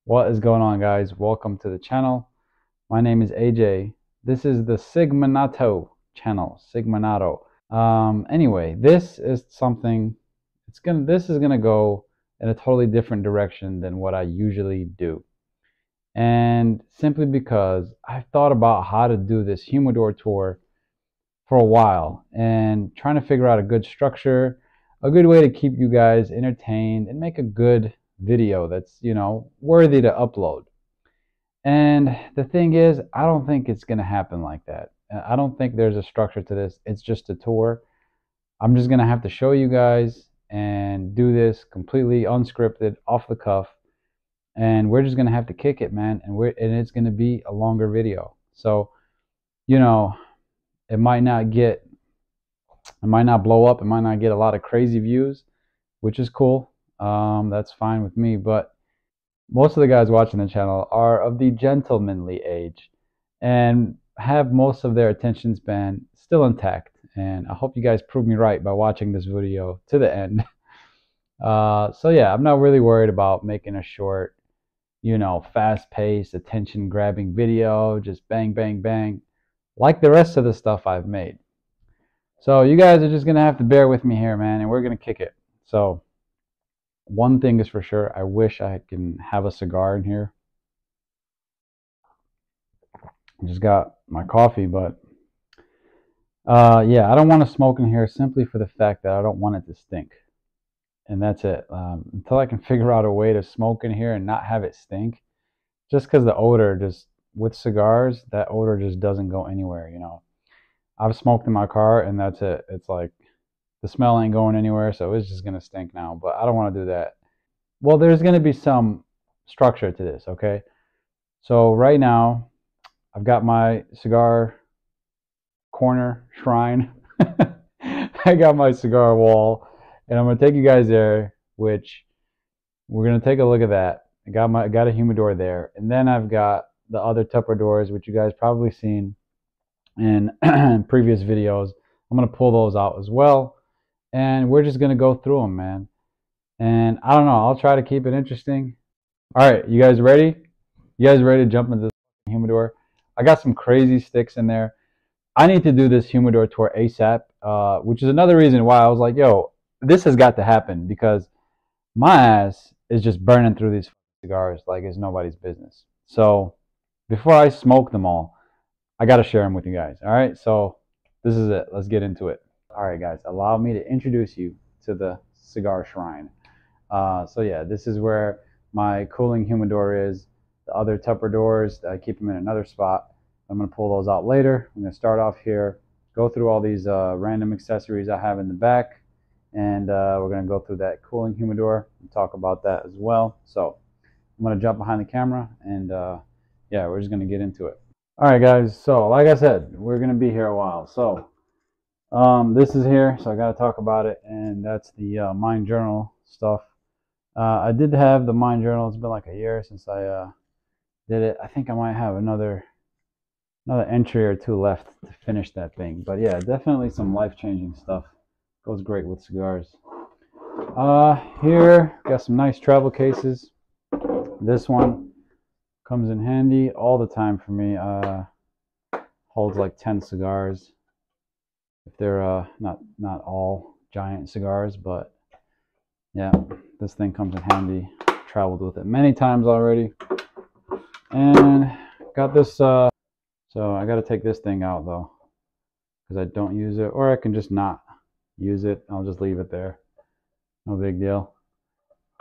What is going on, guys? Welcome to the channel. My name is AJ. This is the Sigmanato channel. Sigmanato. Anyway, this is something. This is gonna go in a totally different direction than what I usually do, and simply because I've thought about how to do this humidor tour for a while and trying to figure out a good structure, a good way to keep you guys entertained and make a good video that's, worthy to upload. And the thing is, I don't think it's going to happen like that. I don't think there's a structure to this. It's just a tour. I'm just going to have to show you guys and do this completely unscripted, off the cuff. And we're just going to have to kick it, man. And it's going to be a longer video. So, you know, it might not blow up. It might not get a lot of crazy views, which is cool. That's fine with me. But most of the guys watching the channel are of the gentlemanly age and have most of their attention span still intact. And I hope you guys prove me right by watching this video to the end. So yeah, I'm not really worried about making a short, fast-paced, attention-grabbing video, just bang, bang, bang, like the rest of the stuff I've made. So you guys are just going to have to bear with me here, man, and we're going to kick it. So one thing is for sure, I wish I can have a cigar in here. I just got my coffee, but yeah, I don't want to smoke in here simply for the fact that I don't want it to stink. And that's it. Until I can figure out a way to smoke in here and not have it stink, just because the odor with cigars, that odor just doesn't go anywhere, I've smoked in my car and that's it. It's like the smell ain't going anywhere, so it's just gonna stink now. But I don't want to do that. Well, there's gonna be some structure to this, okay? So right now, I've got my cigar corner shrine. I got my cigar wall, and I'm gonna take you guys there, which we're gonna take a look at that. I got a humidor there, and then I've got the other Tupperdors, which you guys probably seen in previous videos. I'm gonna pull those out as well, and we're just gonna go through them, man. And I don't know, I'll try to keep it interesting. All right, you guys ready? You guys ready to jump into this humidor? I got some crazy sticks in there. I need to do this humidor tour ASAP, which is another reason why I was like, yo, this has got to happen, because my ass is just burning through these cigars like it's nobody's business. So before I smoke them all, I got to share them with you guys. All right, so this is it. Let's get into it. All right, guys, allow me to introduce you to the cigar shrine. So yeah, this is where my cooling humidor is. The other Tupperdors, I keep them in another spot. I'm going to pull those out later. I'm going to start off here, go through all these random accessories I have in the back, and we're going to go through that cooling humidor and talk about that as well. So I'm going to jump behind the camera, and yeah, we're just going to get into it. All right, guys, so like I said, we're going to be here a while. So this is here, so I got to talk about it, and that's the Mind Journal stuff. I did have the Mind Journal. It's been like a year since I did it. I think I might have another entry or two left to finish that thing. But yeah, definitely some life-changing stuff. Goes great with cigars. Here, got some nice travel cases. This one comes in handy all the time for me. Holds like 10 cigars. If they're not all giant cigars, but yeah, this thing comes in handy. Traveled with it many times already. And got this, so I got to take this thing out though, because I don't use it, or I can just not use it. I'll just leave it there. No big deal.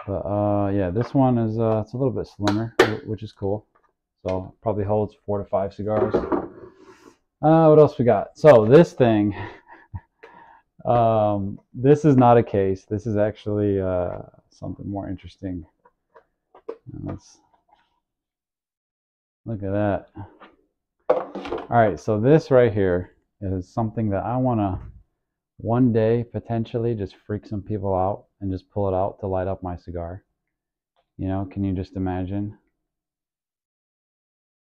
But yeah, this one is it's a little bit slimmer, which is cool. So probably holds 4 to 5 cigars. What else we got? So this thing, this is not a case. This is actually something more interesting. Let's look at that. All right, so this right here is something that I want to one day potentially just freak some people out and just pull it out to light up my cigar. Can you just imagine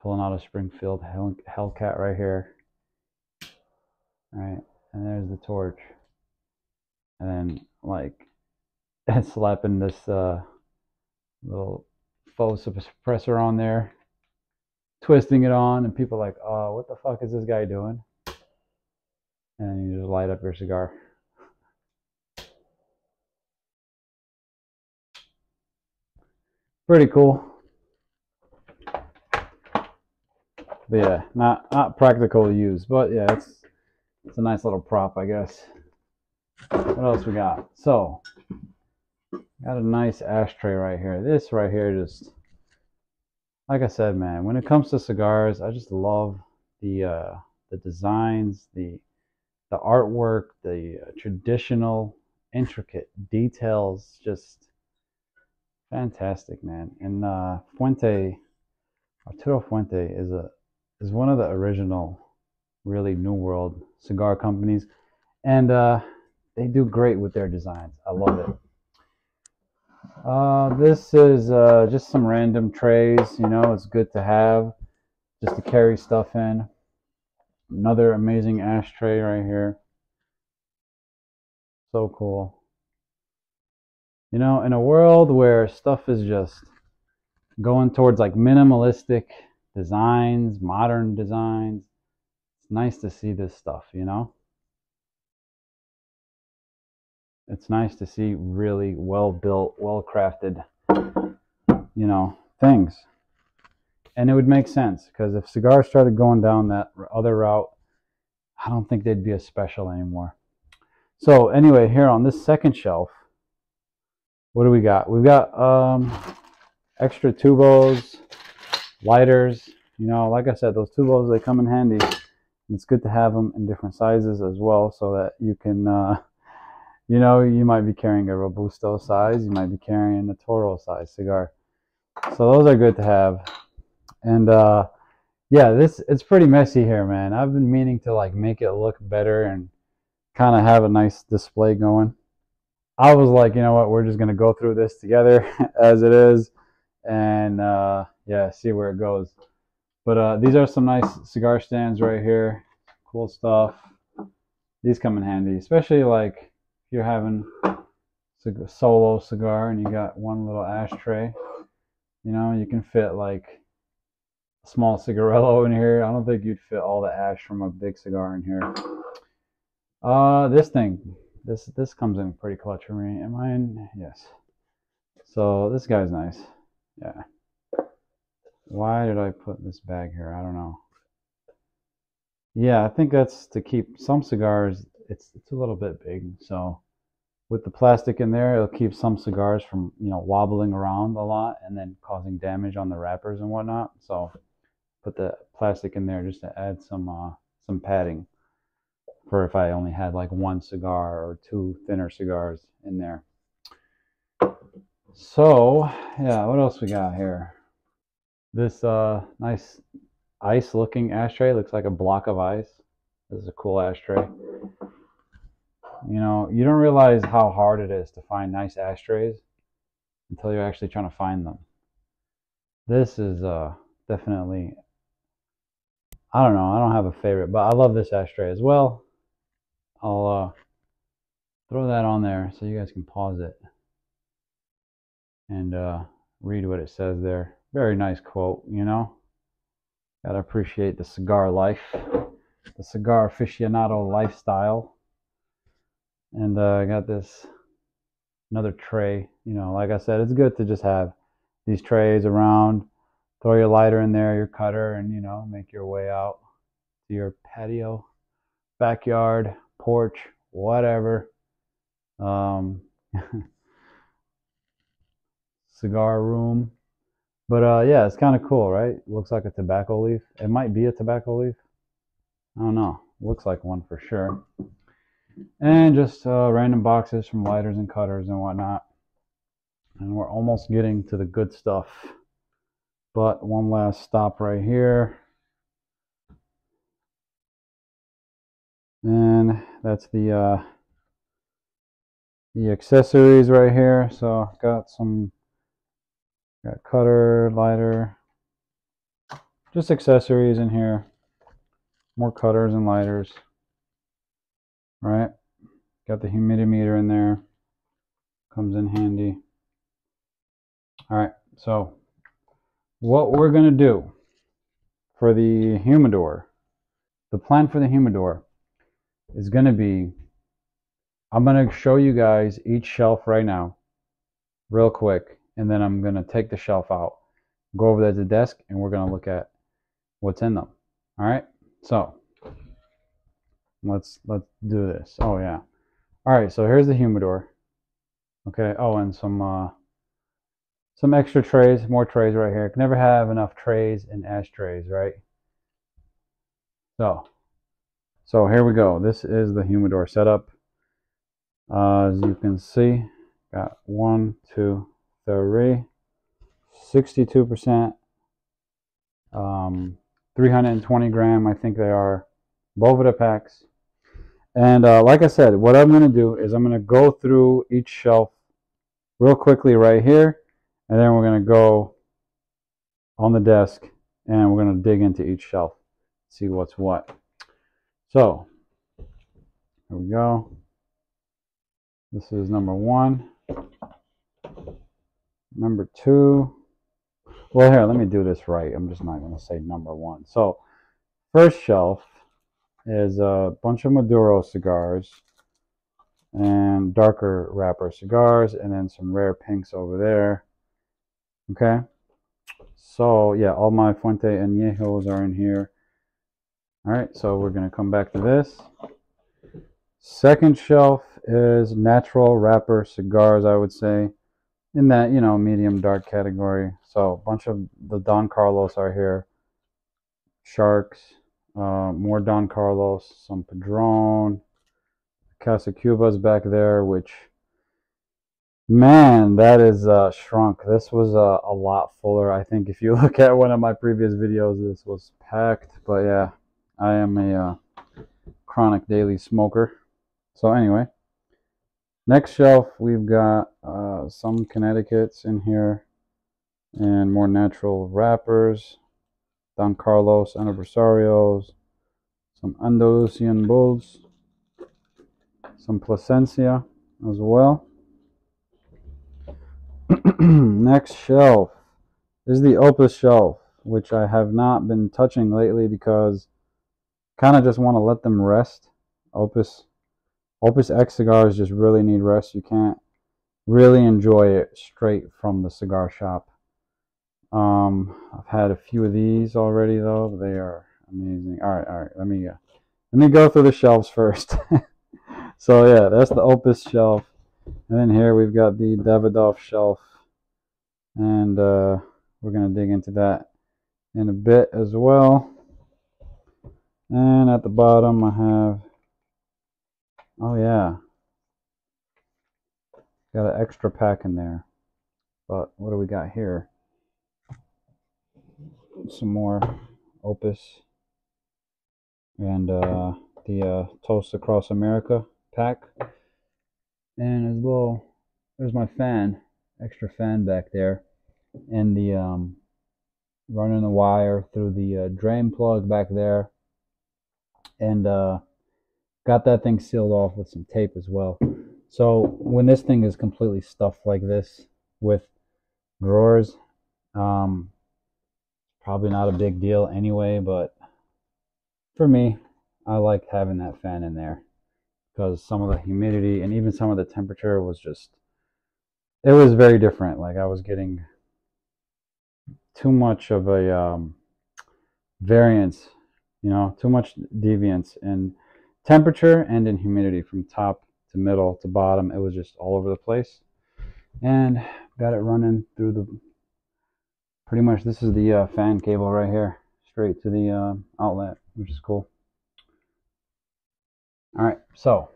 pulling out a Springfield Hellcat right here? All right, and there's the torch, and then like slapping this little faux suppressor on there, twisting it on, and people are like, oh, what the fuck is this guy doing? And you just light up your cigar. Pretty cool. But yeah, not practical to use, but yeah, it's a nice little prop, I guess. What else we got? So, got a nice ashtray right here. This right here, just like I said, man, when it comes to cigars, I just love the designs, the artwork, the traditional, intricate details, just fantastic, man. And Arturo Fuente is one of the original, really new world cigar companies, and they do great with their designs. I love it. This is just some random trays. You know, it's good to have just to carry stuff in. Another amazing ashtray right here. So cool. You know, in a world where stuff is just going towards like minimalistic designs, modern designs, it's nice to see this stuff, you know? It's nice to see really well built, well crafted, you know, things. And it would make sense because if cigars started going down that other route, I don't think they'd be as special anymore. So anyway, here on this second shelf, what do we got? We've got extra tubos, lighters. You know, like I said, those tubos, they come in handy. It's good to have them in different sizes as well so that you can, you know, you might be carrying a Robusto size, you might be carrying a Toro size cigar. So those are good to have. And yeah, it's pretty messy here, man. I've been meaning to like make it look better and kind of have a nice display going. I was like, you know what, we're just gonna go through this together as it is, and yeah, see where it goes. But these are some nice cigar stands right here. Cool stuff. These come in handy, especially like if you're having a solo cigar and you got one little ashtray. You know, you can fit like a small cigarillo in here. I don't think you'd fit all the ash from a big cigar in here. This comes in pretty clutch for me. Am I in? Yes. So this guy's nice. Yeah. Why did I put this bag here? I don't know. Yeah, I think that's to keep some cigars. It's a little bit big, so with the plastic in there, it'll keep some cigars from, you know, wobbling around a lot and then causing damage on the wrappers and whatnot. So put the plastic in there just to add some padding for if I only had like one cigar or two thinner cigars in there. So yeah, what else we got here? This nice ice looking ashtray, looks like a block of ice. This is a cool ashtray. You know, you don't realize how hard it is to find nice ashtrays until you're actually trying to find them. This is definitely, I don't know, I don't have a favorite, but I love this ashtray as well. I'll throw that on there so you guys can pause it and read what it says there. Very nice quote, you know. Gotta appreciate the cigar life, the cigar aficionado lifestyle. And I got this another tray. You know, like I said, it's good to just have these trays around. Throw your lighter in there, your cutter, and, you know, make your way out to your patio, backyard, porch, whatever. Cigar room. But yeah, it's kind of cool, right? Looks like a tobacco leaf. It might be a tobacco leaf. I don't know. Looks like one for sure. And just random boxes from lighters and cutters and whatnot. And we're almost getting to the good stuff. But one last stop right here. And that's the accessories right here. So got cutter, lighter, just accessories in here. More cutters and lighters. Right? Got the humidimeter in there. Comes in handy. All right, so what we're going to do for the humidor, the plan for the humidor is going to be, I'm going to show you guys each shelf right now real quick, and then I'm going to take the shelf out, go over there to the desk, and we're going to look at what's in them. All right, so let's do this. Oh yeah. All right, so here's the humidor. Okay. Oh, and some extra trays, more trays right here. Can never have enough trays and ashtrays, right? So here we go. This is the humidor setup. As you can see, got 1, 2, 3, 62%, 320 gram, I think they are, both of the packs. And like I said, what I'm going to do is I'm going to go through each shelf real quickly right here, and then we're going to go on the desk and we're going to dig into each shelf, see what's what. So here we go. This is number 1. Number 2. Well, here, let me do this right. I'm just not going to say number 1. So first shelf is a bunch of Maduro cigars and darker wrapper cigars, and then some rare pinks over there. Okay. So yeah, all my Fuente Añejos are in here. All right, so we're going to come back to this. Second shelf is natural wrapper cigars, I would say, in that, you know, medium dark category. So a bunch of the Don Carlos are here. Sharks, more Don Carlos, some Padron, Casa Cuba's back there, which, man, that is shrunk. This was a lot fuller. I think if you look at one of my previous videos, this was packed. But yeah, I am a chronic daily smoker. So anyway, next shelf we've got some Connecticut's in here and more natural wrappers, Don Carlos Aniversarios, some Andalusian Bulls, some Plasencia as well. Next shelf is the Opus shelf, which I have not been touching lately because kind of just want to let them rest. Opus X cigars just really need rest. You can't really enjoy it straight from the cigar shop. I've had a few of these already though. They are amazing. All right. Let me go through the shelves first. So yeah, that's the Opus shelf, and then here we've got the Davidoff shelf, and we're gonna dig into that in a bit as well. And at the bottom I have, oh yeah, got an extra pack in there. But what do we got here? Some more Opus and the Toast Across America pack. And as well, there's my fan, extra fan back there, and the running the wire through the drain plug back there, and got that thing sealed off with some tape as well. So when this thing is completely stuffed like this with drawers, probably not a big deal anyway, but for me, I like having that fan in there because some of the humidity and even some of the temperature was just, it was very different. Like I was getting too much of a variance, you know, too much deviance in temperature and in humidity from top to middle to bottom. It was just all over the place. And got it running through the, pretty much this is the fan cable right here, straight to the outlet, which is cool. All right, so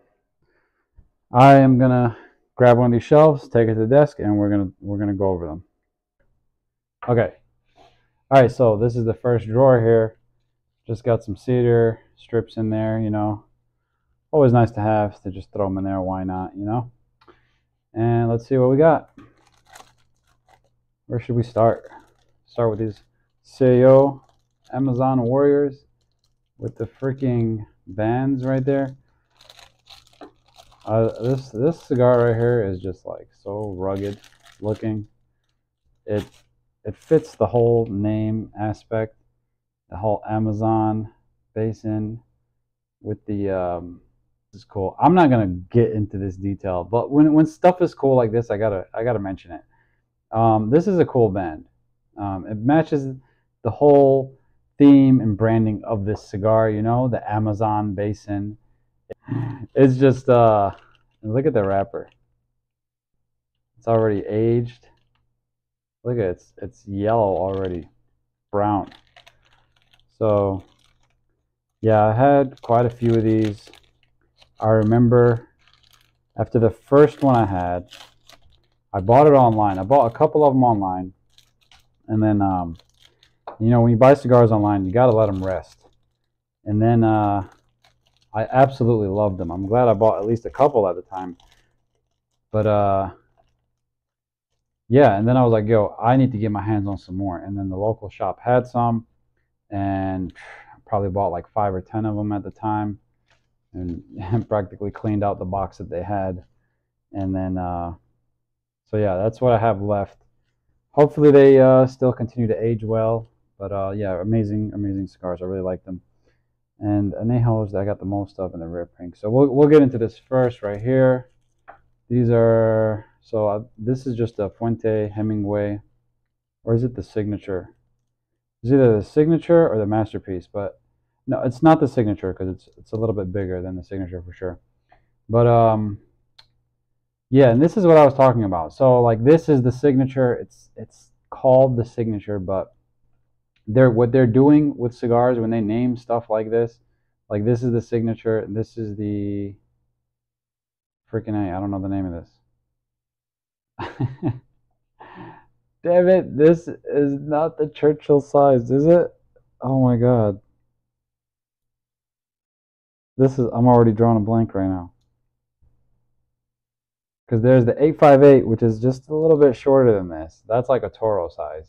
I am gonna grab one of these shelves, take it to the desk, and we're gonna go over them. Okay. All right, so this is the first drawer here. Just got some cedar strips in there, you know. Always nice to have, to just throw them in there. Why not, you know? And let's see what we got. Where should we start? Start with these CEO Amazon Warriors with the freaking bands right there. This cigar right here is just like so rugged looking. It it fits the whole name aspect, the whole Amazon basin with the this is cool. I'm not gonna get into this detail, but when stuff is cool like this, I gotta mention it. This is a cool band. It matches the whole theme and branding of this cigar, you know, the Amazon basin. It's just look at the wrapper. It's already aged. Look at it, it's yellow already, brown. So yeah, I had quite a few of these. I remember after the first one I had, I bought it online. I bought a couple of them online, and then you know, when you buy cigars online, you gotta let them rest. And then I absolutely loved them. I'm glad I bought at least a couple at the time. But yeah, and then I was like, yo, I need to get my hands on some more. And then the local shop had some, and I probably bought like 5 or 10 of them at the time, and practically cleaned out the box that they had. And then so yeah, that's what I have left. Hopefully they still continue to age well. But yeah, amazing cigars. I really like them. And Anejos I got the most of in the rare pink. So we'll get into this first right here. These are, so this is just a Fuente Hemingway, or is it the signature? It's either the signature or the masterpiece, but no, it's not the signature because it's a little bit bigger than the signature for sure. But yeah, and this is what I was talking about. So like this is the signature. It's called the signature, but what they're doing with cigars when they name stuff like this is the signature, and this is the freaking A. I don't know the name of this. Damn it, this is not the Churchill size, is it? Oh my god. I'm already drawing a blank right now. Because there's the 858, which is just a little bit shorter than this. That's like a Toro size.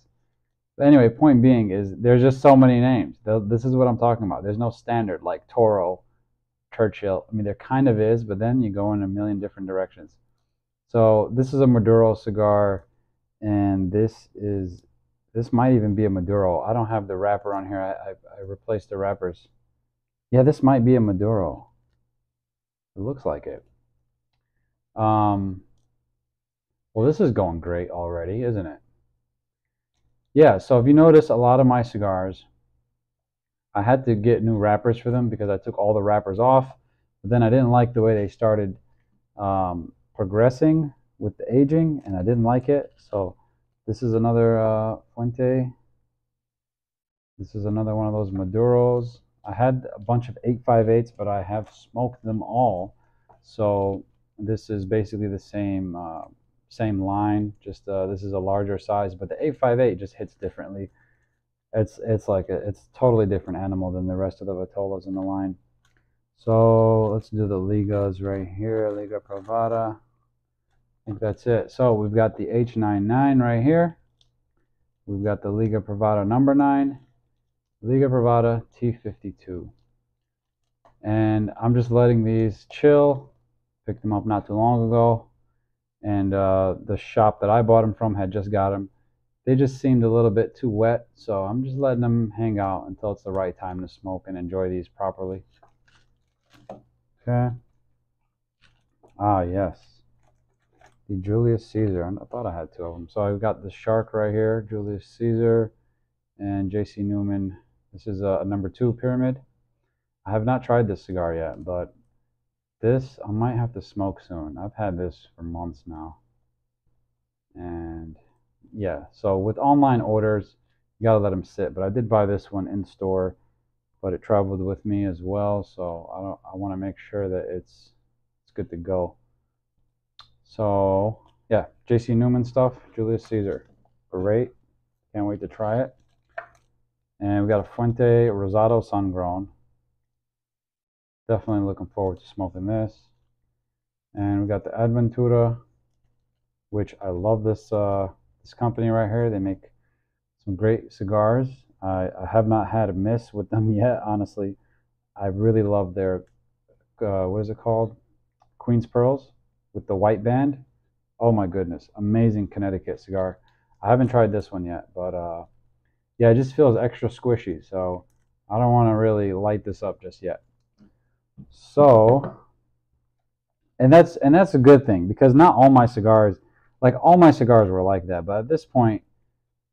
But anyway, point being is there's just so many names. This is what I'm talking about. There's no standard like Toro, Churchill. I mean, there kind of is, but then you go in a million different directions. So this is a Maduro cigar, and this might even be a Maduro. I don't have the wrapper on here. I replaced the wrappers. Yeah, this might be a Maduro. It looks like it. Well, this is going great already, isn't it? Yeah, so if you notice, a lot of my cigars, I had to get new wrappers for them because I took all the wrappers off. But then I didn't like the way they started progressing with the aging, and I didn't like it. So this is another Fuente. This is another one of those Maduros. I had a bunch of 858s, but I have smoked them all. So this is basically the same line. Just this is a larger size, but the 858 just hits differently. It's like it's totally different animal than the rest of the Vitolas in the line. So let's do the Ligas right here. Liga Privada. I think that's it. So we've got the H99 right here. We've got the Liga Privada number 9. Liga Privada T52. And I'm just letting these chill. Picked them up not too long ago. And the shop that I bought them from had just got them. They just seemed a little bit too wet, so I'm just letting them hang out until it's the right time to smoke and enjoy these properly. Okay. Ah, yes. The Julius Caesar. I thought I had 2 of them. So I've got the Shark right here, Julius Caesar, and J.C. Newman. This is a number 2 pyramid. I have not tried this cigar yet, but this I might have to smoke soon. I've had this for months now. And yeah, so with online orders, you gotta let them sit. But I did buy this one in store, but it traveled with me as well, so I want to make sure that it's good to go. So yeah, J.C. Newman stuff, Julius Caesar, great. Can't wait to try it. And we got a Fuente Rosado Sungrown. Definitely looking forward to smoking this. And we got the Adventura, which I love this this company right here. They make some great cigars. I have not had a miss with them yet, honestly. I really love their, what is it called? Queen's Pearls with the white band. Oh my goodness, amazing Connecticut cigar. I haven't tried this one yet, but yeah, it just feels extra squishy. So I don't want to really light this up just yet. So, and that's a good thing because not all my cigars, like all my cigars were like that. But at this point,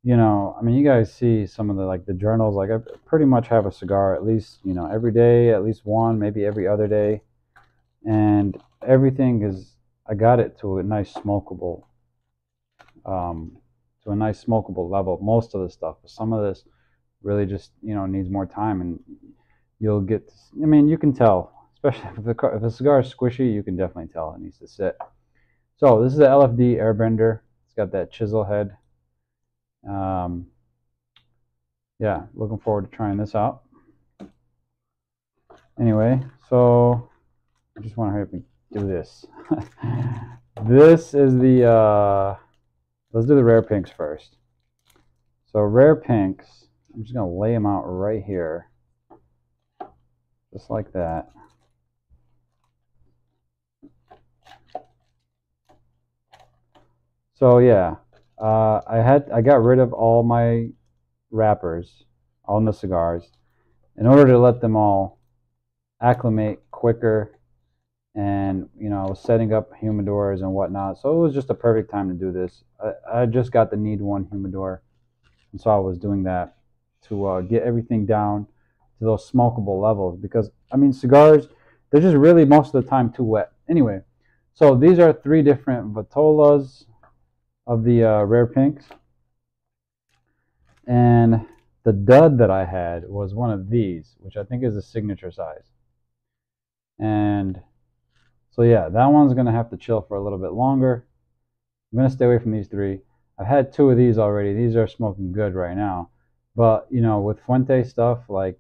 you know, I mean, you guys see some of the like the journals. Like I pretty much have a cigar at least, you know, every day, at least one, maybe every other day, and everything is. I got it to a nice smokable, um, level. Most of the stuff. Some of this really just needs more time, and you'll get. I mean, you can tell, especially if the cigar is squishy, you can definitely tell it needs to sit. So this is the LFD Airbender. It's got that chisel head. Um, yeah, looking forward to trying this out. Anyway, so I just want to hurry up and do this. This is the, let's do the rare pinks first. So rare pinks, I'm just going to lay them out right here. Just like that. So yeah, I got rid of all my wrappers on the cigars in order to let them all acclimate quicker, and I was setting up humidors and whatnot, so it was just a perfect time to do this. I just got the Needone Humidor, and so I was doing that to get everything down to those smokable levels, because I mean cigars, they're just really most of the time too wet. Anyway, so these are 3 different Vitolas of the rare pinks, and the dud that I had was one of these, which I think is a signature size. And so yeah, that one's going to have to chill for a little bit longer. I'm going to stay away from these 3. I've had 2 of these already. These are smoking good right now. But, with Fuente stuff, like,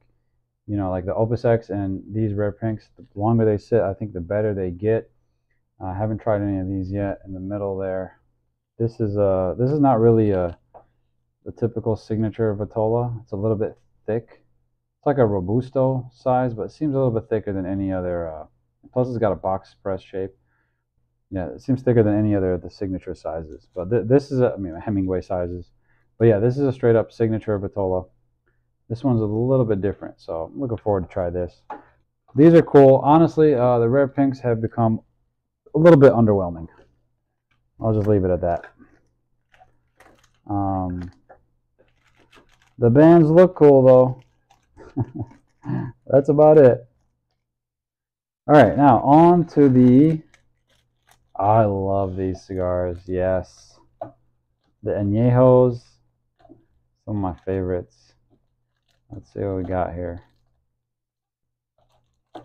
like the Opus X and these rare pinks, the longer they sit, I think the better they get. I haven't tried any of these yet in the middle there. This is not really the typical signature Vitola. It's a little bit thick. It's like a Robusto size, but it seems a little bit thicker than any other. Plus, it's got a box press shape. Yeah, it seems thicker than any other of the signature sizes. But this is Hemingway sizes. But yeah, this is a straight up signature Vitola. This one's a little bit different, so I'm looking forward to try this. These are cool. Honestly, the rare pinks have become a little bit underwhelming. I'll just leave it at that. The bands look cool though. That's about it. All right, now on to the. I love these cigars. Yes, the Añejos, some of my favorites. Let's see what we got here. All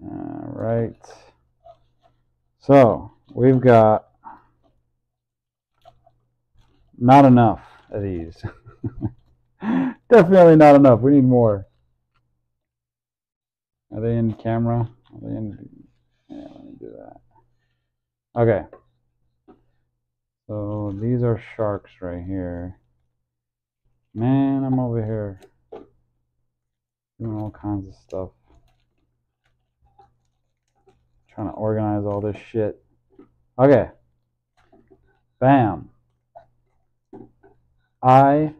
right. So we've got not enough of these. Definitely not enough. We need more. Are they in camera? Are they in? Yeah, let me do that. Okay. So these are sharks right here. Man, I'm over here doing all kinds of stuff. Trying to organize all this shit. Okay. Bam. I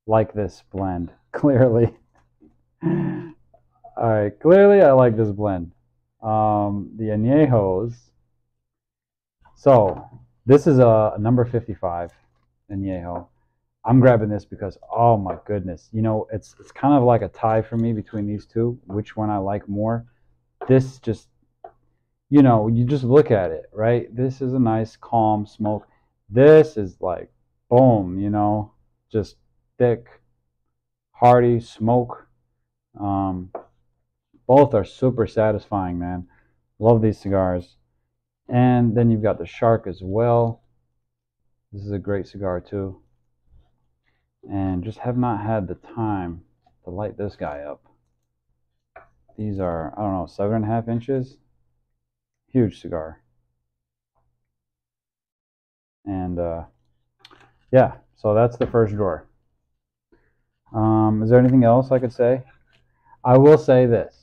like this blend, clearly. Alright, clearly I like this blend. The Añejos. So, this is a number 55 Añejo. I'm grabbing this because, oh my goodness, it's kind of like a tie for me between these 2, which one I like more. This just, you just look at it, right? This is a nice, calm smoke. This is like, boom, just thick, hearty smoke. Both are super satisfying, man. Love these cigars. And then you've got the Shark as well. This is a great cigar too. And just have not had the time to light this guy up. These are, I don't know, 7.5 inches. Huge cigar. And yeah, so that's the first drawer. Is there anything else I could say? I will say this.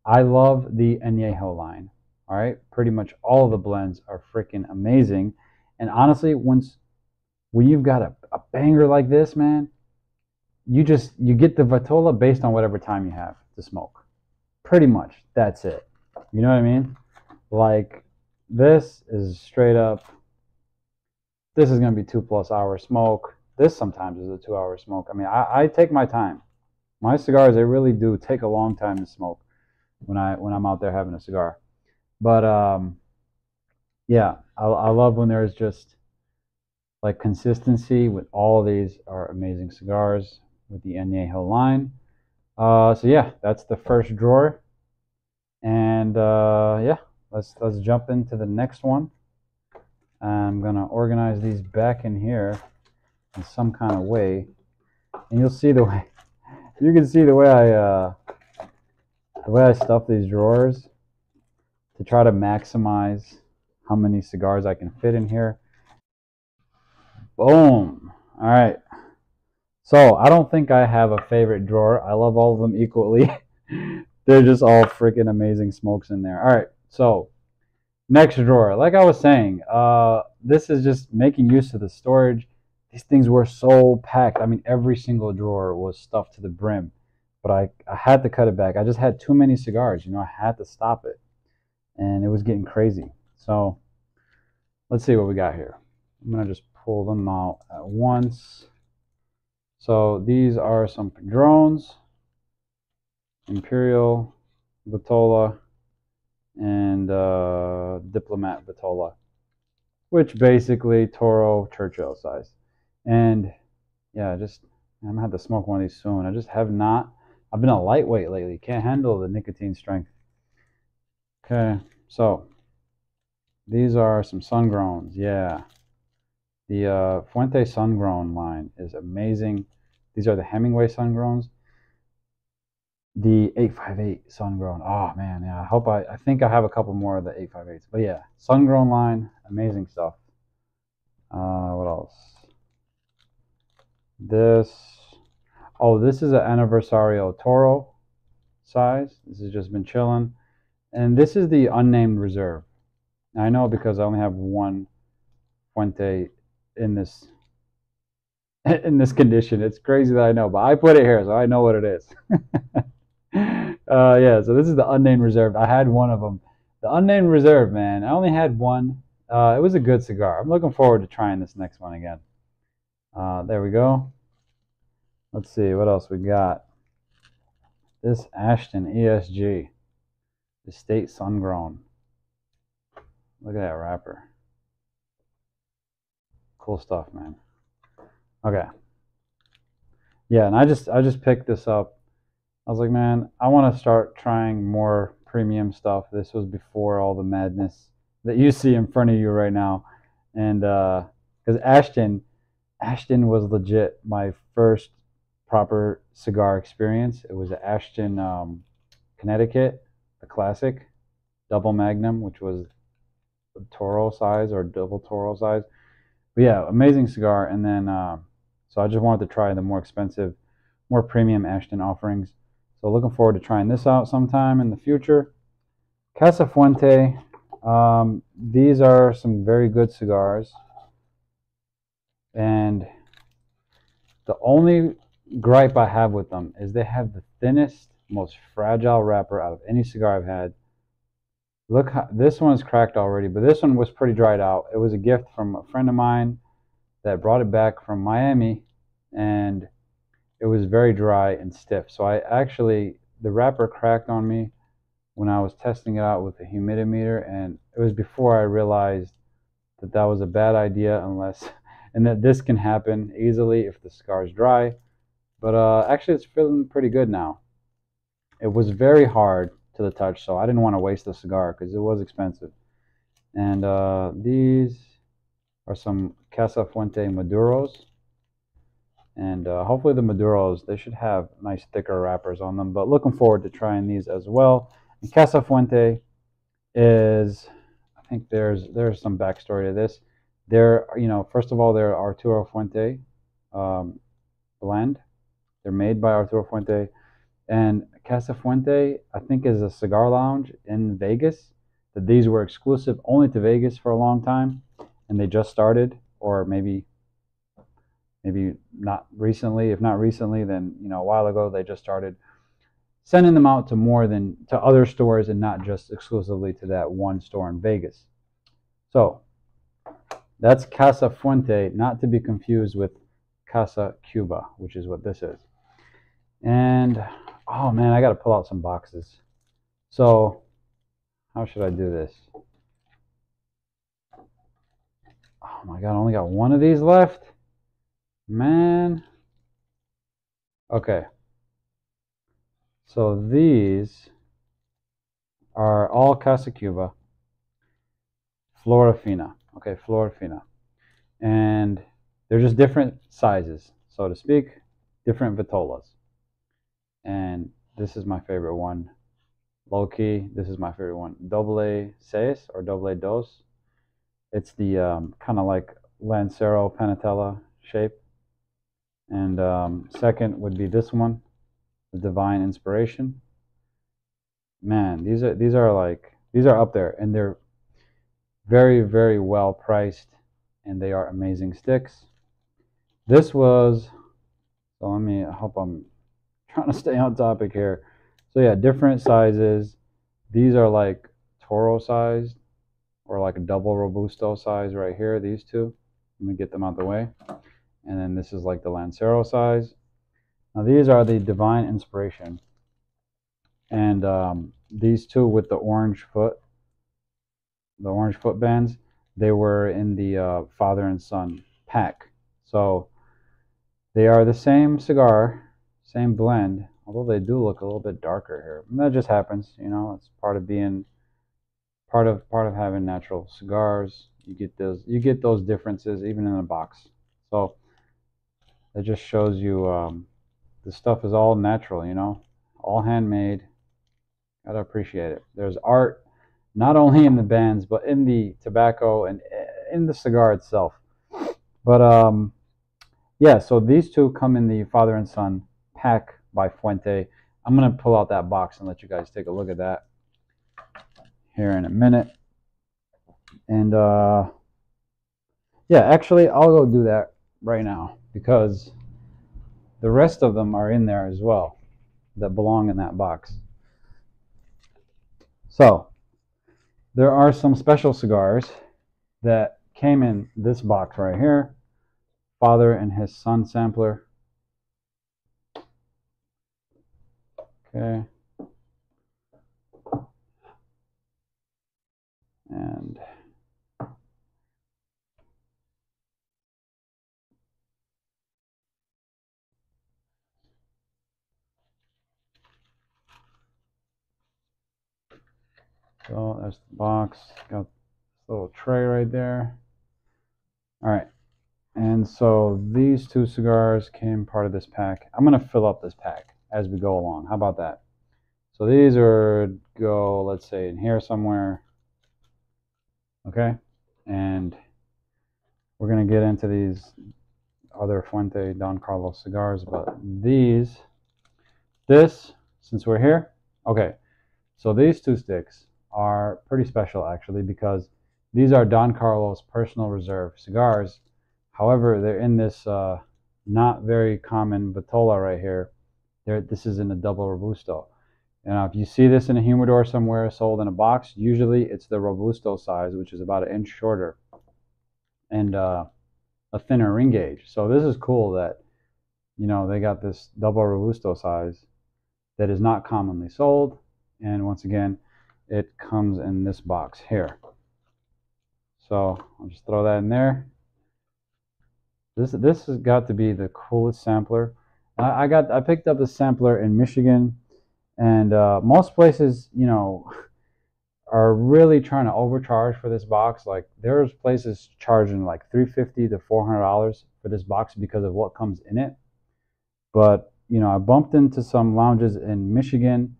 I love the Añejo line. All right, pretty much all of the blends are freaking amazing. And honestly, when you've got a banger like this, man, you get the Vitola based on whatever time you have to smoke. Pretty much, that's it. You know what I mean? Like, this is straight up. This is gonna be 2+ hour smoke. This sometimes is a 2 hour smoke. I mean, I take my time. My cigars, they really do take a long time to smoke when I'm out there having a cigar. But yeah, I love when there's just like consistency with all of these are amazing cigars with the Añejo line. So yeah, that's the first drawer, and yeah, let's jump into the next one. I'm gonna organize these back in here in some kind of way, and you'll see the way you can see the way I stuff these drawers to try to maximize how many cigars I can fit in here. Boom. All right. So I don't think I have a favorite drawer. I love all of them equally. They're just all freaking amazing smokes in there. All right. So next drawer, like I was saying, this is just making use of the storage. These things were so packed. I mean, every single drawer was stuffed to the brim. But I had to cut it back. I just had too many cigars. You know, I had to stop it. And it was getting crazy. So let's see what we got here. I'm going to just pull them out at once. So these are some Padrones, Imperial, Vitola, and Diplomat Vitola, which basically Toro Churchill size. And yeah, I'm gonna have to smoke one of these soon. I just have not. I've been a lightweight lately. Can't handle the nicotine strength. Okay, so these are some sun-growns. Yeah, the Fuente sun-grown line is amazing. These are the Hemingway sun-growns. The 858 sun-grown. Oh man, yeah. I think I have a couple more of the 858s. But yeah, sun-grown line, amazing stuff. What else? This. Oh, this is an Aniversario Toro size. This has just been chilling. And this is the unnamed reserve. Now, I know because I only have one Fuente in this condition. It's crazy that I know, but I put it here, so I know what it is. Yeah, so this is the unnamed reserve. I had one of them. The unnamed reserve, man. I only had one. It was a good cigar. I'm looking forward to trying this next one again. There we go. Let's see what else we got. This Ashton ESG, Estate Sun-Grown. Look at that wrapper. Cool stuff, man. Okay. Yeah, and I just picked this up. I was like, man, I want to start trying more premium stuff. This was before all the madness that you see in front of you right now. And because Ashton was legit my first proper cigar experience. It was Ashton Connecticut, the classic double magnum, which was the Toro size or double Toro size. But yeah, amazing cigar. And then so I just wanted to try the more expensive, more premium Ashton offerings. So looking forward to trying this out sometime in the future. Casa Fuente. These are some very good cigars. And the only gripe I have with them is they have the thinnest, most fragile wrapper out of any cigar I've had. Look, this one is cracked already, but this one was pretty dried out. It was a gift from a friend of mine that brought it back from Miami, and it was very dry and stiff. So the wrapper cracked on me when I was testing it out with a humidimeter, and it was before I realized that that was a bad idea and that this can happen easily if the cigar is dry. But actually, it's feeling pretty good now. It was very hard to the touch, so I didn't want to waste the cigar because it was expensive. And these are some Casa Fuente Maduros. And hopefully the Maduros, they should have nice thicker wrappers on them. But looking forward to trying these as well. And Casa Fuente is, I think there's some backstory to this. First of all, they're Arturo Fuente blend. They're made by Arturo Fuente. And Casa Fuente, I think, is a cigar lounge in Vegas. That these were exclusive only to Vegas for a long time. and they just started, or maybe not recently. If not recently, then a while ago they just started sending them out to other stores and not just exclusively to that one store in Vegas. So that's Casa Fuente, not to be confused with Casa Cuba, which is what this is. And oh man, I got to pull out some boxes. So how should I do this? Oh my god, I only got one of these left. Man. Okay. So these are all Casa Cuba, Florafina. Okay, Florafina. And they're just different sizes, so to speak, different vitolas. And this is my favorite one. Low key, this is my favorite one. Double A seis or double A dos. It's the kind of like Lancero Panatella shape. And second would be this one, the Divine Inspiration. Man, these are up there, and they're very, very well priced, and they are amazing sticks. This was, so I hope I'm trying to stay on topic here. So yeah, different sizes. These are like Toro sized, or like a double Robusto size right here, these two. Let me get them out of the way. And then this is like the Lancero size. Now these are the Divine Inspiration. And these two with the orange foot bands, they were in the father and son pack. So they are the same cigar, same blend, although they do look a little bit darker here. And that just happens, it's part of being part of having natural cigars. You get those differences even in a box. So it just shows you the stuff is all natural, all handmade. Gotta appreciate it. There's art not only in the bands but in the tobacco and in the cigar itself. But yeah, so these two come in the father and son pack by Fuente. I'm gonna pull out that box and let you guys take a look at that here in a minute. And yeah, actually I'll go do that right now, because the rest of them are in there as well that belong in that box. So there are some special cigars that came in this box right here. Father and his son sampler. Okay. And so there's the box. Got this little tray right there. All right. And so these two cigars came part of this pack. I'm going to fill up this pack as we go along. How about that? So these go, let's say, in here somewhere. Okay. And we're going to get into these other Fuente Don Carlos cigars. But since we're here, okay. So these two sticks are pretty special, actually, because these are Don Carlos Personal Reserve cigars. However, they're in this not very common Vitola right here. This is in a double Robusto. Now, if you see this in a humidor somewhere sold in a box, usually it's the Robusto size, which is about an inch shorter, and a thinner ring gauge. So this is cool that, they got this double Robusto size that is not commonly sold. And once again, it comes in this box here. So I'll just throw that in there. This has got to be the coolest sampler. I picked up a sampler in Michigan, and most places, are really trying to overcharge for this box. Like there's places charging like $350 to $400 for this box because of what comes in it. But I bumped into some lounges in Michigan,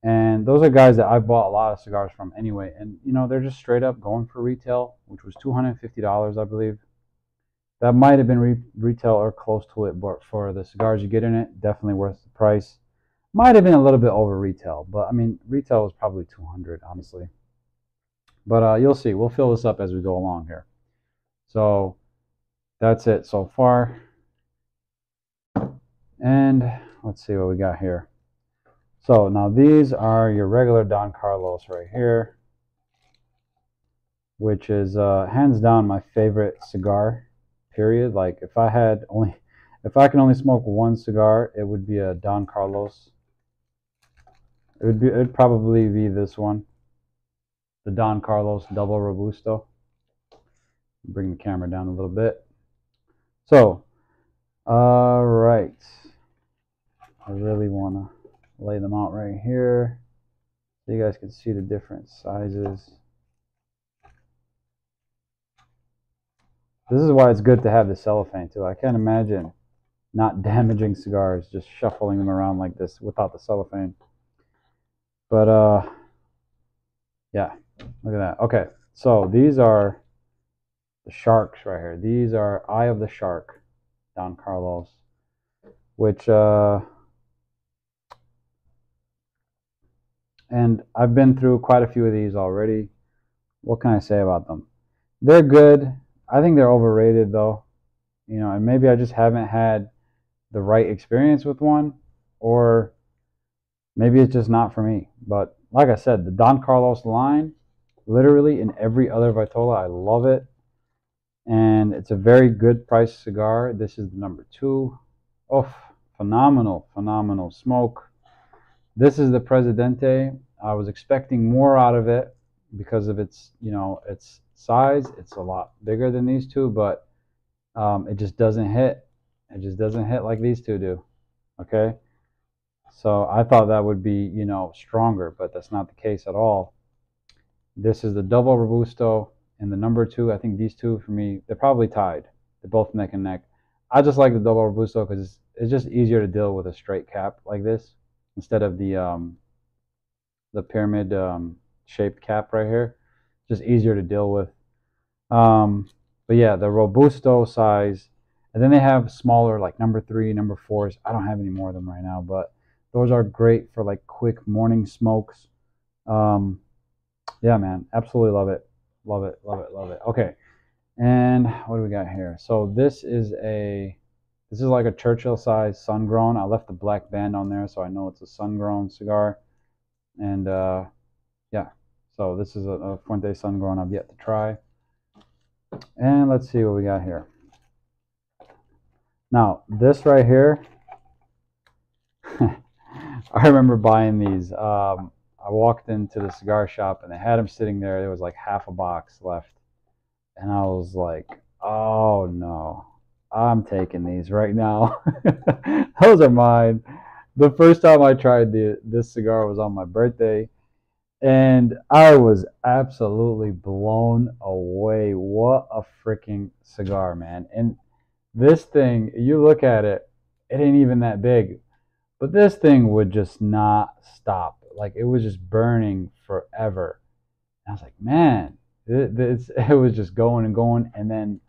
and those are guys that I bought a lot of cigars from anyway. And they're just straight up going for retail, which was $250, I believe. That might have been retail or close to it, but for the cigars you get in it, definitely worth the price. Might have been a little bit over retail, but I mean, retail was probably $200, honestly. But you'll see. We'll fill this up as we go along here. So that's it so far. And let's see what we got here. So now these are your regular Don Carlos right here, which is hands down my favorite cigar, period. Like if I can only smoke one cigar, it would be a Don Carlos. It'd probably be this one, the Don Carlos Double Robusto. Bring the camera down a little bit. So, all right. I really want to lay them out right here so you guys can see the different sizes. This is why it's good to have the cellophane too. I can't imagine not damaging cigars, just shuffling them around like this without the cellophane. But yeah, look at that. Okay, so these are the sharks right here. These are Eye of the Shark, Don Carlos, which and I've been through quite a few of these already. What can I say about them? They're good. I think they're overrated though. You know, and maybe I just haven't had the right experience with one, or maybe it's just not for me. But like I said, the Don Carlos line, literally in every other Vitola, I love it. And it's a very good price cigar. This is the number 2. Oh, phenomenal, phenomenal smoke. This is the Presidente. I was expecting more out of it because of its, you know, its size. It's a lot bigger than these two, but it just doesn't hit. It just doesn't hit like these two do. Okay. So I thought that would be, you know, stronger, but that's not the case at all. This is the Double Robusto and the number 2. I think these two for me, they're probably tied. They're both neck and neck. I just like the Double Robusto because it's just easier to deal with a straight cap like this instead of the pyramid shaped cap right here. Just easier to deal with. But yeah, the Robusto size, and then they have smaller like number 3, number 4s. I don't have any more of them right now, but those are great for like quick morning smokes. Yeah, man, absolutely love it. Love it, love it, love it. Okay, and what do we got here? So this is like a Churchill size sun grown. I left the black band on there so I know it's a sun grown cigar. And yeah, so this is a Fuente sun grown I've yet to try. And let's see what we got here. Now this right here, I remember buying these. I walked into the cigar shop and they had them sitting there. There was like half a box left. And I was like, oh no, I'm taking these right now. Those are mine. The first time I tried this cigar was on my birthday. And I was absolutely blown away. What a freaking cigar, man. And this thing, you look at it, it ain't even that big. But this thing would just not stop. Like it was just burning forever. And I was like, man, it was just going and going. And then,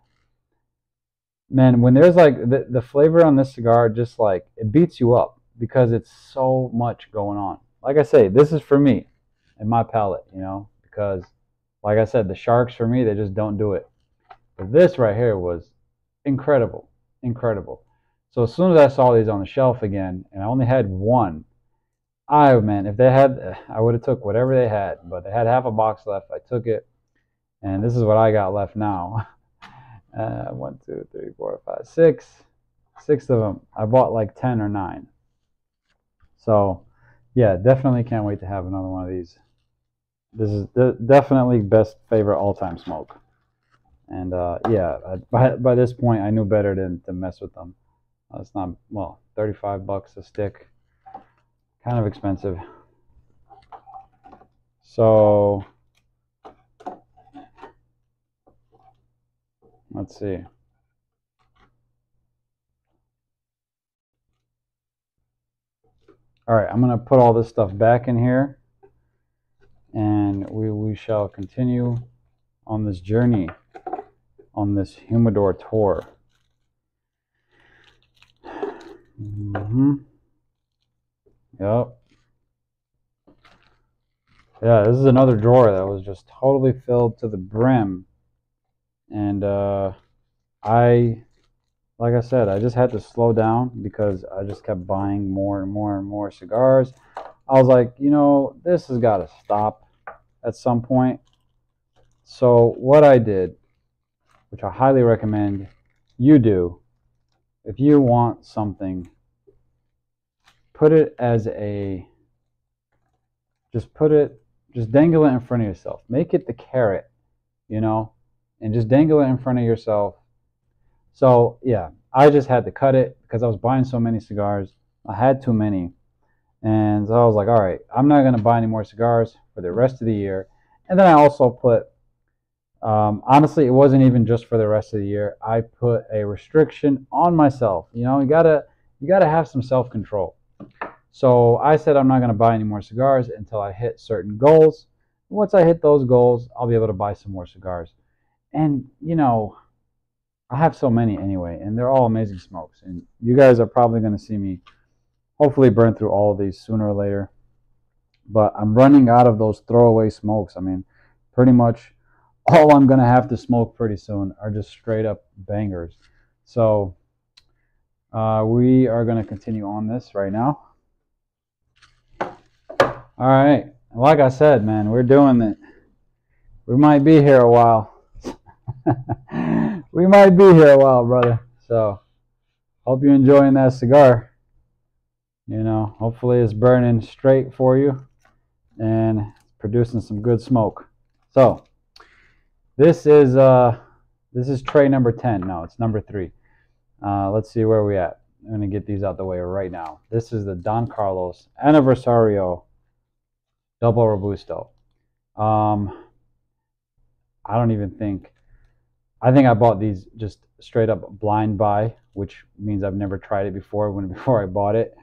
man, when there's like the flavor on this cigar, just like it beats you up because it's so much going on. Like I say, this is for me and my palate, you know, because like I said, the sharks for me, they just don't do it. But this right here was incredible, incredible. So as soon as I saw these on the shelf again, and I only had one, man, if they had, I would have took whatever they had, but they had half a box left. I took it, and this is what I got left now. 1, 2, 3, 4, 5, 6. 6 of them. I bought like 10 or 9. So, yeah, definitely can't wait to have another one of these. This is definitely best favorite all-time smoke. And yeah, by this point, I knew better than to mess with them. It's not, well, $35 a stick. Kind of expensive. So, let's see. All right, I'm going to put all this stuff back in here. And we shall continue on this journey, on this humidor tour. Yep. Yeah, this is another drawer that was just totally filled to the brim. And like I said, I just had to slow down because I just kept buying more and more and more cigars. I was like, you know, this has got to stop at some point. So what I did, which I highly recommend you do, if you want something, put it as a, just dangle it in front of yourself. Make it the carrot, you know, and just dangle it in front of yourself. So yeah, I just had to cut it because I was buying so many cigars. I had too many. And so I was like, all right, I'm not going to buy any more cigars for the rest of the year. And then I also put, honestly, it wasn't even just for the rest of the year. I put a restriction on myself. You know, you gotta have some self-control. So I said I'm not going to buy any more cigars until I hit certain goals. Once I hit those goals, I'll be able to buy some more cigars. And, you know, I have so many anyway, and they're all amazing smokes. And you guys are probably going to see me hopefully burn through all of these sooner or later. But I'm running out of those throwaway smokes. I mean, pretty much all I'm going to have to smoke pretty soon are just straight up bangers. So we are going to continue on this right now. All right. Like I said, man, we're doing it. We might be here a while. We might be here a while, brother. So hope you're enjoying that cigar. You know, hopefully it's burning straight for you and producing some good smoke. So this is tray number 10. No, it's number 3. Let's see where we at. I'm gonna get these out the way right now. This is the Don Carlos Aniversario Double Robusto. I don't even think, I think I bought these just straight up blind buy, which means I've never tried it before before I bought it.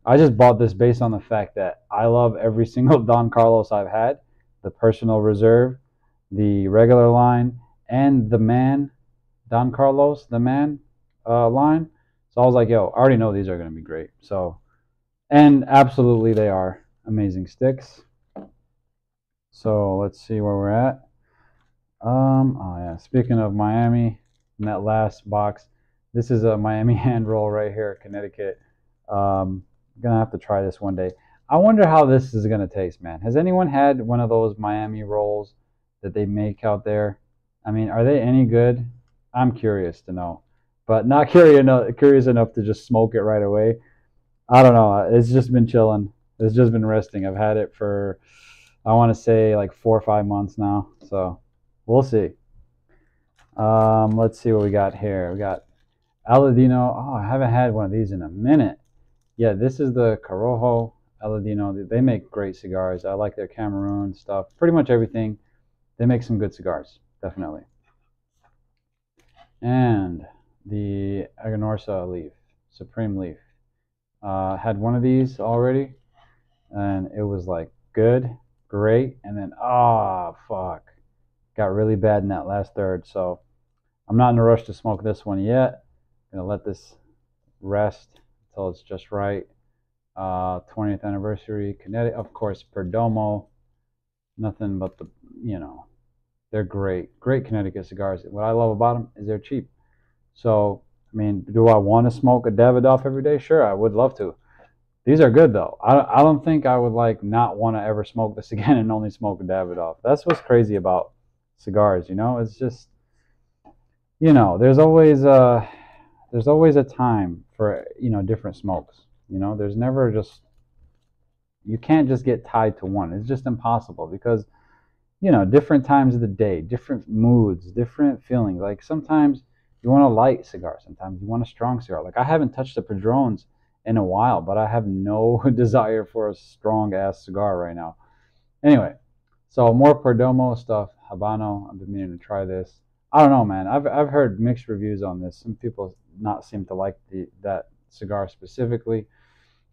I just bought this based on the fact that I love every single Don Carlos I've had, the Personal Reserve, the regular line, and the Man, Don Carlos, the Man line. So I was like, yo, I already know these are going to be great. So, and absolutely they are amazing sticks. So let's see where we're at. Oh yeah, speaking of Miami, in that last box, this is a Miami hand roll right here, Connecticut. Gonna have to try this one day. I wonder how this is gonna taste, man. Has anyone had one of those Miami rolls that they make out there? I mean, are they any good? I'm curious to know, but not curious enough to just smoke it right away. I don't know. It's just been chilling. It's just been resting. I've had it for, I want to say like 4 or 5 months now. So we'll see. Let's see what we got here. We got Aladino. Oh, I haven't had one of these in a minute. Yeah, this is the Corojo Aladino. They make great cigars. I like their Cameroon stuff. Pretty much everything. They make some good cigars, definitely. And the Aganorsa leaf, Supreme leaf. Had one of these already, and it was like good, great, and then fuck, got really bad in that last third. So I'm not in a rush to smoke this one yet. I'm gonna let this rest until it's just right. 20th anniversary, Connecticut, of course, Perdomo. Nothing but the, you know, they're great Connecticut cigars. What I love about them is they're cheap. So I mean, do I want to smoke a Davidoff every day? Sure, I would love to. These are good though. I don't think I would like not want to ever smoke this again and only smoke a Davidoff. That's what's crazy about cigars, you know. It's just, you know, there's always a time for, you know, different smokes. You know, there's never just, you can't just get tied to one. It's just impossible because, you know, different times of the day, different moods, different feelings. Like sometimes you want a light cigar, sometimes you want a strong cigar. Like I haven't touched the Padrones in a while, but I have no desire for a strong ass cigar right now. Anyway, so more Perdomo stuff, Habano. I've been meaning to try this. I don't know, man. I've heard mixed reviews on this. Some people not seem to like that cigar specifically.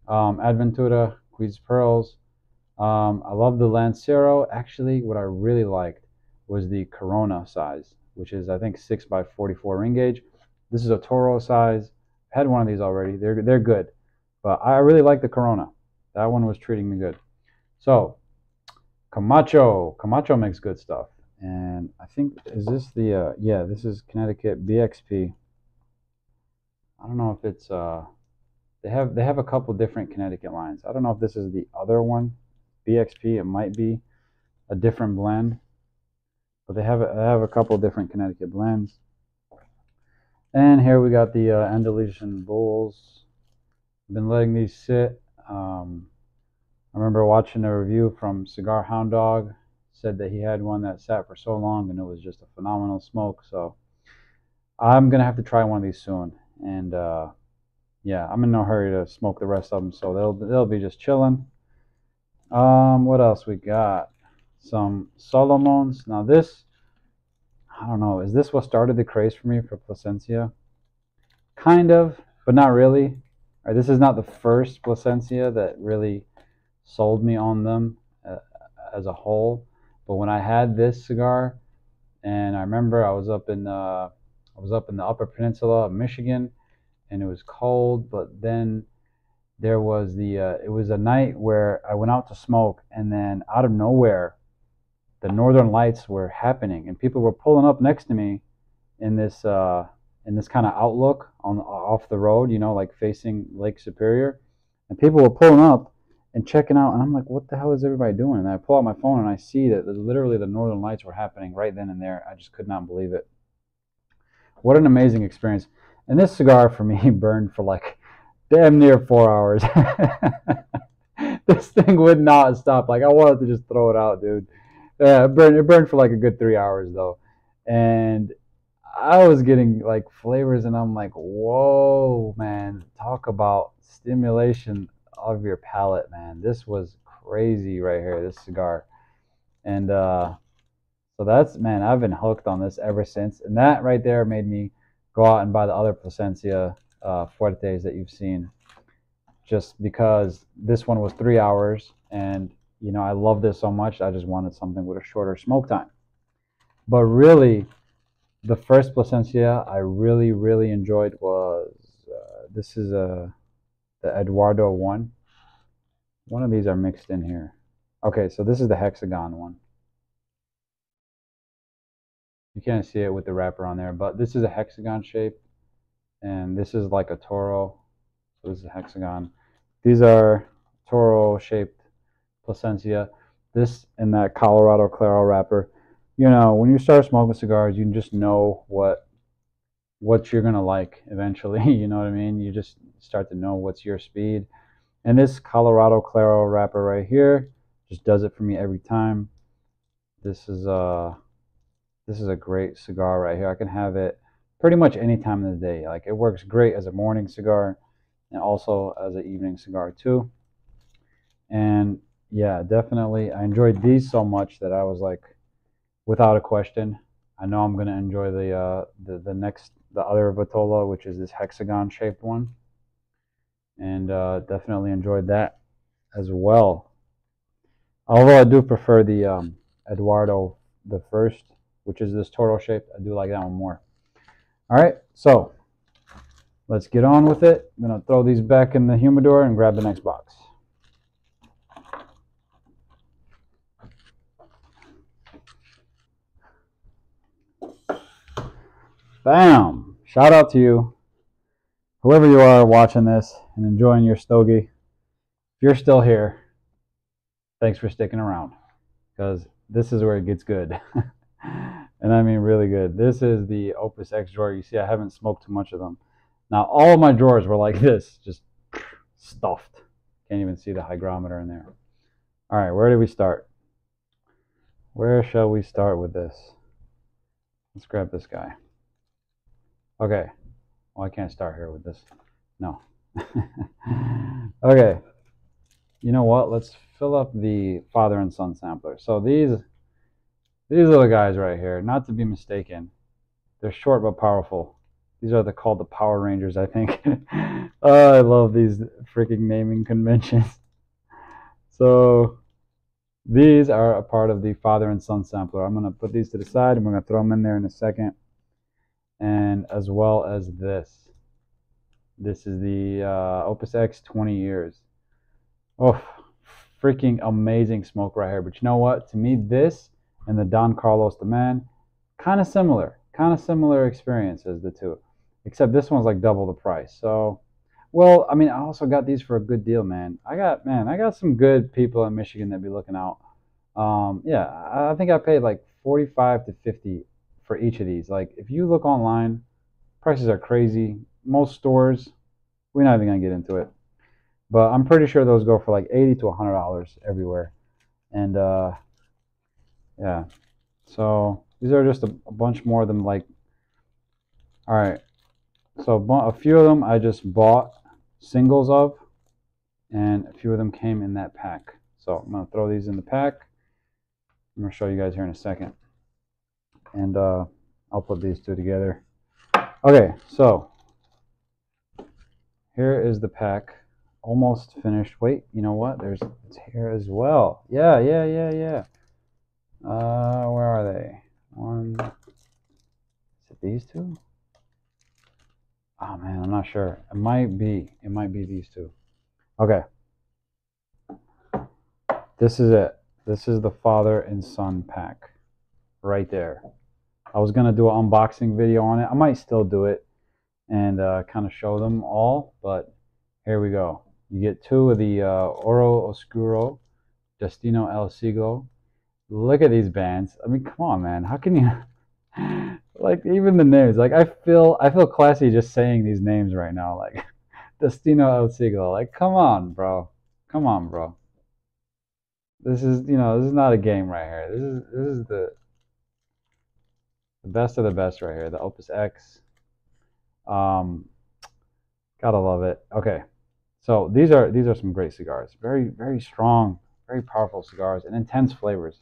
Adventura, Queen's Pearls. I love the Lancero. Actually, what I really liked was the Corona size, which is I think 6x44 ring gauge. This is a Toro size. I had one of these already. They're good, but I really like the Corona. That one was treating me good. So Camacho makes good stuff, And I think, is this the, yeah, this is Connecticut BXP. I don't know if it's, they have a couple different Connecticut lines. I don't know if this is the other one, BXP. It might be a different blend, but they have a couple different Connecticut blends. And here we got the Andalusian Bulls. I've been letting these sit. I remember watching a review from Cigar Hound Dog. Said that he had one that sat for so long and it was just a phenomenal smoke. So I'm gonna have to try one of these soon. And yeah, I'm in no hurry to smoke the rest of them, so they'll be just chilling. What else we got? Some Solomons. Now this, I don't know, is this what started the craze for me for Plasencia? Kind of, but not really. All right, this is not the first Plasencia that really sold me on them as a whole. But when I had this cigar, and I remember I was up in the Upper Peninsula of Michigan, and it was cold. But then there was it was a night where I went out to smoke, and then out of nowhere, the Northern Lights were happening, and people were pulling up next to me in this kind of outlook on off the road, like facing Lake Superior, and people were pulling up and checking out, and I'm like, what the hell is everybody doing? And I pull out my phone and I see that literally the Northern Lights were happening right then and there. I just could not believe it. What an amazing experience. And this cigar for me burned for like damn near 4 hours. This thing would not stop. Like, I wanted to just throw it out, dude. Yeah, it burned for like a good 3 hours though. And I was getting like flavors, and I'm like, whoa, man, talk about stimulation of your palate, man. This was crazy right here, this cigar. And so that's, man, I've been hooked on this ever since. And that right there made me go out and buy the other Plasencia Fuertes that you've seen, just because this one was 3 hours, and I love this so much. I just wanted something with a shorter smoke time. But really, the first Plasencia I really, really enjoyed was this is the Eduardo one. One of these are mixed in here. Okay, so this is the hexagon one. You can't see it with the wrapper on there, but this is a hexagon shape, and this is like a Toro. So this is a hexagon. These are Toro shaped Plasencia. This and that Colorado Claro wrapper. When you start smoking cigars, you just know what you're gonna like eventually. You know what I mean? You just start to know what's your speed. And this Colorado Claro wrapper right here just does it for me every time. This is a great cigar right here. I can have it pretty much any time of the day. Like, it works great as a morning cigar and also as an evening cigar too. And yeah, definitely, I enjoyed these so much that I was like, without a question, I know I'm gonna enjoy the other Vitola, which is this hexagon shaped one, and definitely enjoyed that as well. Although I do prefer the Eduardo the first, which is this turtle shaped. I do like that one more. All right, so let's get on with it. I'm gonna throw these back in the humidor and grab the next box. Bam! Shout out to you, whoever you are watching this and enjoying your stogie. If you're still here, thanks for sticking around, because this is where it gets good. And I mean really good. This is the Opus X drawer. You see, I haven't smoked too much of them. Now, all of my drawers were like this, just stuffed. Can't even see the hygrometer in there. All right, where do we start? Where shall we start with this? Let's grab this guy. Okay. Well, I can't start here with this. No. Okay. You know what? Let's fill up the father and son sampler. So these little guys right here, not to be mistaken, they're short but powerful. These are called the Power Rangers, I think. Oh, I love these freaking naming conventions. So these are a part of the father and son sampler. I'm going to put these to the side, and we're going to throw them in there in a second. And as well as this. This is the Opus X 20 years. Oh, freaking amazing smoke right here. But you know what? To me, this and the Don Carlos the Man. Kind of similar experience as the two, except this one's like double the price. So, well, I mean, I also got these for a good deal, man. I got some good people in Michigan that be looking out. Yeah, I think I paid like 45 to 50 for each of these. Like, if you look online, prices are crazy. Most stores, we're not even gonna get into it, but I'm pretty sure those go for like 80 to $100 everywhere. And yeah, so these are just a bunch more of them. Like, all right, so a few of them I just bought singles of, and a few of them came in that pack. So I'm gonna throw these in the pack. I'm gonna show you guys here in a second, and I'll put these two together. Okay, so here is the pack, almost finished. Wait, you know what? It's here as well. Yeah. Where are they? One. Is it these two? Oh man, I'm not sure. It might be. It might be these two. Okay. This is it. This is the father and son pack right there. I was gonna do an unboxing video on it. I might still do it and kind of show them all, but here we go. You get two of the Oro Oscuro, Destino El Siglo. Look at these bands. I mean, come on, man. How can you like even the names? Like I feel classy just saying these names right now. Like Destino El Siglo. Like, come on, bro. Come on, bro. This is, this is not a game right here. This is the best of the best right here. The Opus X. Um, gotta love it. Okay, so these are some great cigars. Very strong, very powerful cigars, and intense flavors.